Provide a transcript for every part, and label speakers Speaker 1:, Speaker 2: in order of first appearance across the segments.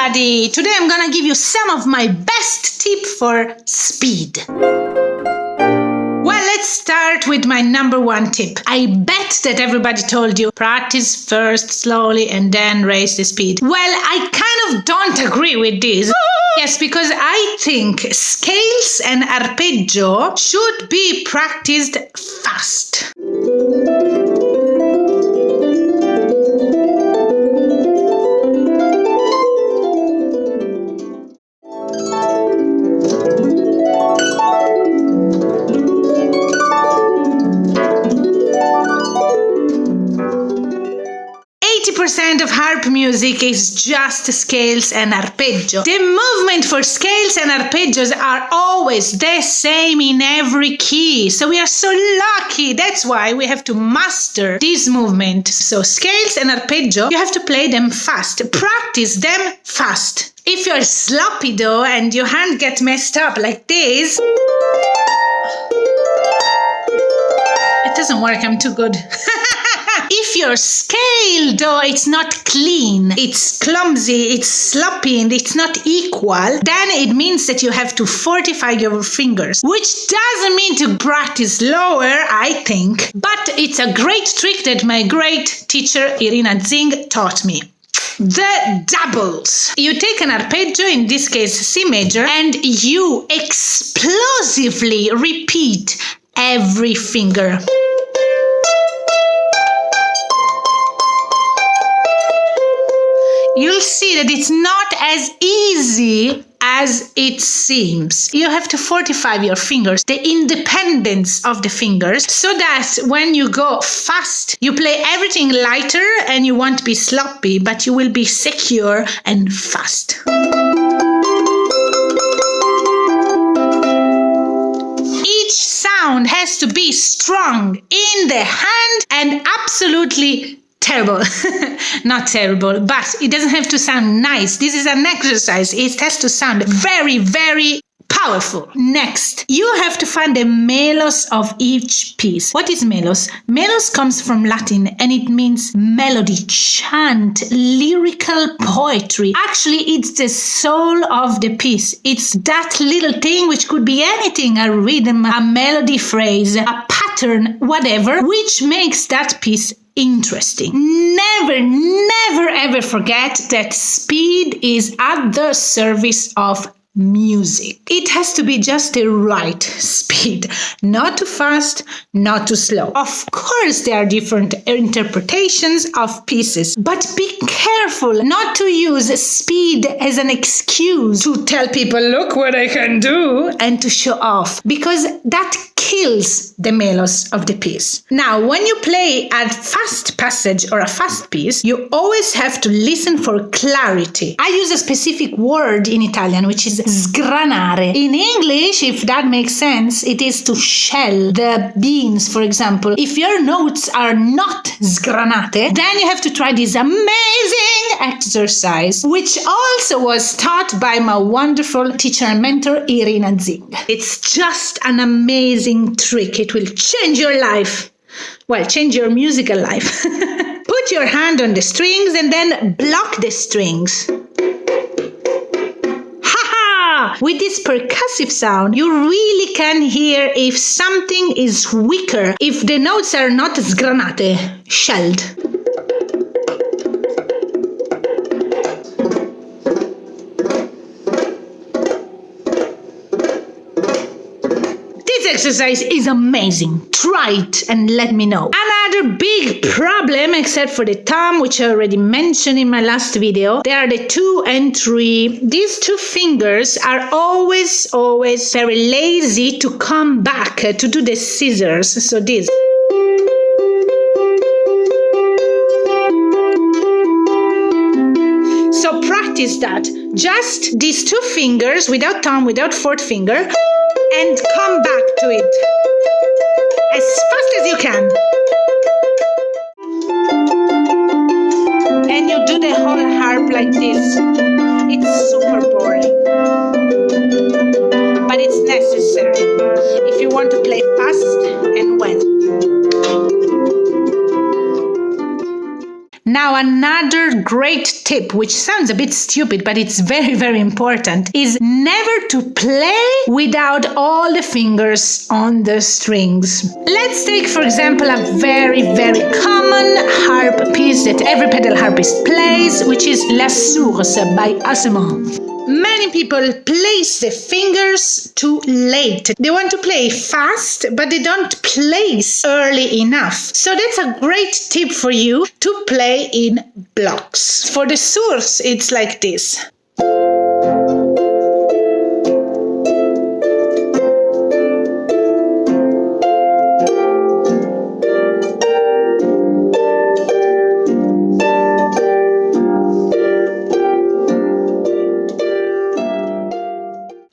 Speaker 1: everybody! Today I'm gonna give you some of my best tips for speed. Well, let's start with my number one tip. I bet that everybody told you practice first slowly and then raise the speed. Well, I kind of don't agree with this. Yes, because I think scales and arpeggio should be practiced fast. 80% of harp music is just scales and arpeggio. The movement for scales and arpeggios are always the same in every key. So we are so lucky. That's why we have to master this movement. So scales and arpeggio, you have to play them fast. Practice them fast. If you're sloppy though and your hand gets messed up like this, it doesn't work. I'm too good. If your scale, though, it's not clean, it's clumsy, it's sloppy, and it's not equal, then it means that you have to fortify your fingers, which doesn't mean to practice slower, I think, but it's a great trick that my great teacher Irina Zing taught me. The doubles. You take an arpeggio, in this case C major, and you explosively repeat every finger. You'll see that it's not as easy as it seems. You have to fortify your fingers, the independence of the fingers, so that when you go fast, you play everything lighter and you won't be sloppy, but you will be secure and fast. Each sound has to be strong in the hand and absolutely terrible. Not terrible, but it doesn't have to sound nice. This is an exercise. It has to sound very, very powerful. Next, you have to find the melos of each piece. What is melos? Melos comes from Latin and it means melody, chant, lyrical poetry. Actually, it's the soul of the piece. It's that little thing which could be anything, a rhythm, a melody phrase, a pattern, whatever, which makes that piece interesting. Never, never, ever forget that speed is at the service of music. It has to be just the right speed, not too fast, not too slow. Of course, there are different interpretations of pieces, but be careful not to use speed as an excuse to tell people, look what I can do, and to show off, because that kills the melos of the piece. Now, when you play a fast passage or a fast piece, you always have to listen for clarity. I use a specific word in Italian, which is sgranare. In English, if that makes sense, it is to shell the beans, for example. If your notes are not sgranate, then you have to try this amazing exercise, which also was taught by my wonderful teacher and mentor, Irina Zing. It's just an amazing trick. It will change your life. Well, change your musical life. Put your hand on the strings and then block the strings. With this percussive sound, you really can hear if something is weaker, if the notes are not sgranate, shelled. This exercise is amazing. Try it and let me know. Another big problem, except for the thumb, which I already mentioned in my last video, there are the 2 and 3. These 2 fingers are always very lazy to come back to do the scissors. So this. So practice that. Just these 2 fingers, without thumb, without 4th finger, and come back to it as fast as you can. And you do the whole harp like this. It's super boring, but it's necessary if you want to play fast and well. Now, another great tip, which sounds a bit stupid, but it's very, very important, is never to play without all the fingers on the strings. Let's take, for example, a very, very common harp piece that every pedal harpist plays, which is La Source by Assemble. Many people place the fingers too late. They want to play fast, but they don't place early enough. So that's a great tip for you to play in blocks. For the source, it's like this.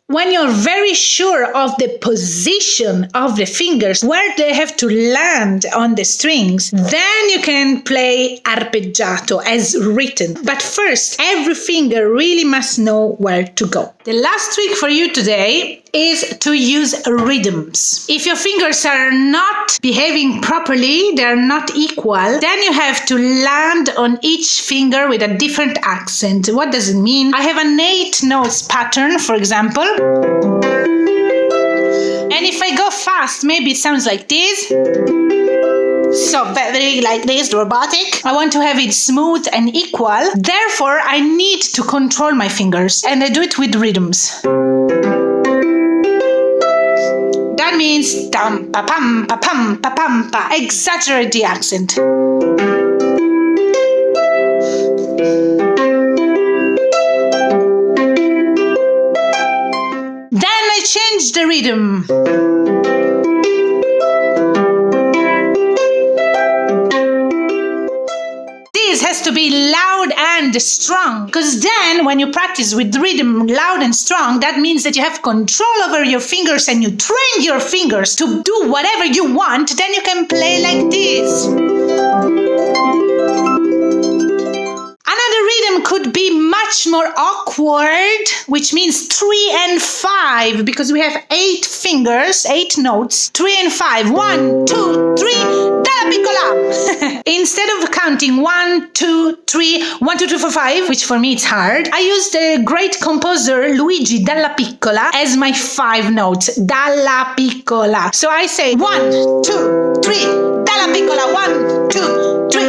Speaker 1: When you're very sure of the position of the fingers, where they have to land on the strings, then you can play arpeggiato as written. But first, every finger really must know where to go. The last trick for you today is to use rhythms. If your fingers are not behaving properly, they're not equal, then you have to land on each finger with a different accent. What does it mean? I have an 8 notes pattern, for example. And if I go fast, maybe it sounds like this. So very like this, robotic. I want to have it smooth and equal. Therefore, I need to control my fingers, and I do it with rhythms. That means dum pa pam pa pam pa pam pa. Exaggerate the accent. Then I change the rhythm. This has to be loud and strong, because then when you practice with rhythm loud and strong, that means that you have control over your fingers and you train your fingers to do whatever you want. Then you can play like this. Another rhythm could be much more awkward, which means 3 and 5, because we have 8 fingers, 8 notes, 3 and 5. 1, 2, 3, dalla piccola. Instead of counting 1, 2, 3, 1, 2, 3, 4, 5, which for me it's hard, I use the great composer Luigi Dalla Piccola as my 5 notes. Dalla Piccola. So I say 1, 2, 3, Dalla Piccola, 1, 2, 3,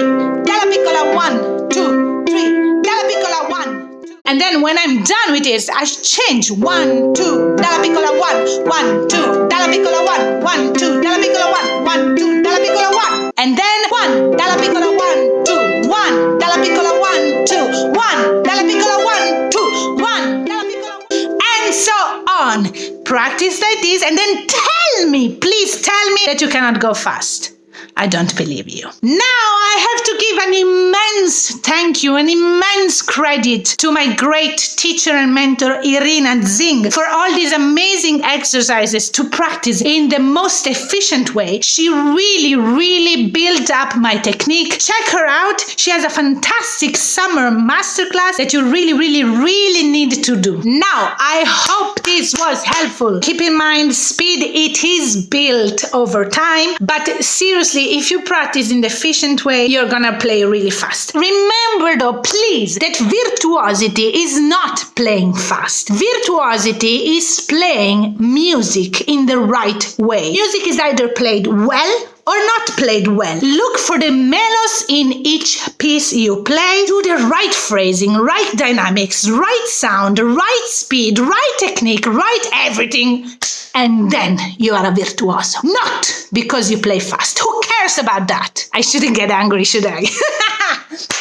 Speaker 1: Dalla Piccola, 1, 2, 3, Dalla Piccola, 1, 2. And then when I'm done with this, I change 1, 2, Dalla Piccola, 1, 1, 2, Dalla Piccola, 1, 1, 2, Dalla Piccola, 1, 1, 2, Dalla Piccola, 1. And then 1, Dalla Piccola, 1, 2, 1, Dalla Piccola, 1, 2, 1, Dalla Piccola, 1, 2, 1, Dalla Piccola, and so on. Practice like this, and then tell me, please tell me that you cannot go fast. I don't believe you. Now I have to give an immense thank you, an immense credit to my great teacher and mentor Irina Zing for all these amazing exercises to practice in the most efficient way. She really built up my technique. Check her out. She has a fantastic summer masterclass that you really need to do. Now, I hope this was helpful. Keep in mind, speed, it is built over time, but seriously, if you practice in the efficient way, you're gonna play really fast. Remember though, please, that virtuosity is not playing fast. Virtuosity is playing music in the right way. Music is either played well or not played well. Look for the melodies in each piece you play. Do the right phrasing, right dynamics, right sound, right speed, right technique, right everything. And then you are a virtuoso. Not because you play fast. Who cares about that? I shouldn't get angry, should I?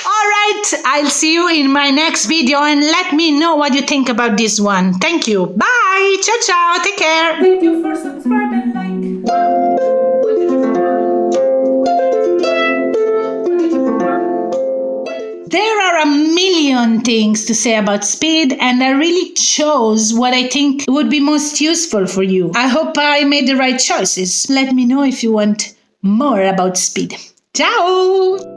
Speaker 1: All right, I'll see you in my next video and let me know what you think about this one. Thank you. Bye. Ciao, ciao. Take care. Thank you for subscribing. There are a million things to say about speed, and I really chose what I think would be most useful for you. I hope I made the right choices. Let me know if you want more about speed. Ciao!